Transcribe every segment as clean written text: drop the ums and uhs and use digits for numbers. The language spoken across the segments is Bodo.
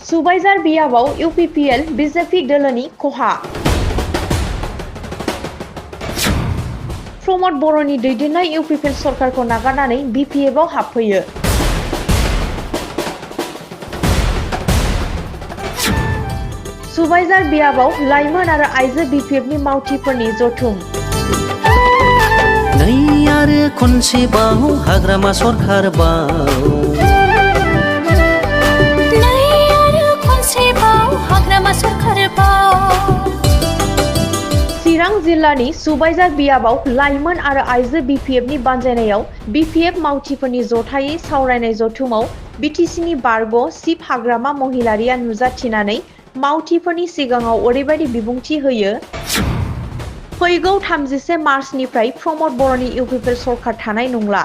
सुबाइजार बियाबाव इउपिपिएल बिजेपि दोलोनि खहा। प्रमद बर'नि दैदेननाय इउपिपिएल सरकारखौ नागारनानै बिपिएफआव हाबफैयो। सुबाइजार बियाबाव लाइमोन आरो आइजो बिपिएफनि मावथिफोरनि जथुम। नै आरो खनसेबाव हाग्रामा सरखारबाव चिरां जिल्लानि सुबाइजार बियाबाव लाइमोन आरो आइजो बिपिएफनि बानजायनायाव बिपिएफ मावथिफोरनि जथायै सावरायनाय जथुमाव बिटिसिनि बारग' सिप हाग्रामा महिलारिया नुजाथिनानै मावथिफोरनि सिगाङाव ओरैबायदि बिबुंथि होयो। फैगौ 30 मार्चनिफ्राय प्रमद बर'नि इउपिपिएल सरकार थानाय नंला।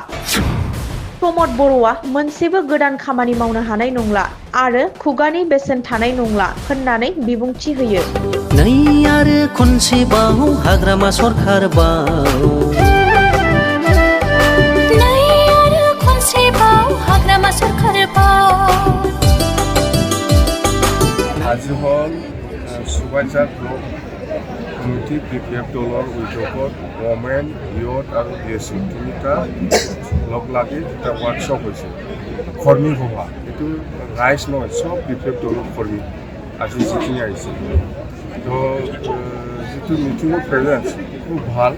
प्रमद बर'आ मोनसेबो गोदान खामानि मावनो हानाय नंला आरो खुगानि बेसेन थानाय नंला होननानै बिबुंथि होयो। नै आरो खनसेबाव हाग्रामा सरखारबाव আজি হল সুবাইজাৰ ব্লক কমিটি বিপিএফ দলৰ উদ্যোগত ওমেন ইয়থ আৰু ডিএছচি তিনিটা লগ লাগি এটা ৱৰ্কশ্বপ হৈছে কৰ্মী সভা। এইটো ৰাইজ নহয়, চব বিপিএফ দলৰ কৰ্মী আজি যিখিনি আহিছে। তো যিটো মিটিঙৰ প্ৰেজেঞ্চ খুব ভাল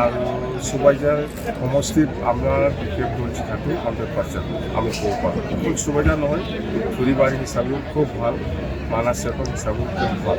আৰু সুবাইজাৰ সমষ্টিত আমাৰ বিপিএফ দল থাকো 100% আমি ক'ব পাৰোঁ। অকল সুবাইজাৰ নহয়, ফুৰিবাৰী হিচাপেও খুব ভাল, মানাছ এখন হিচাপেও খুব ভাল।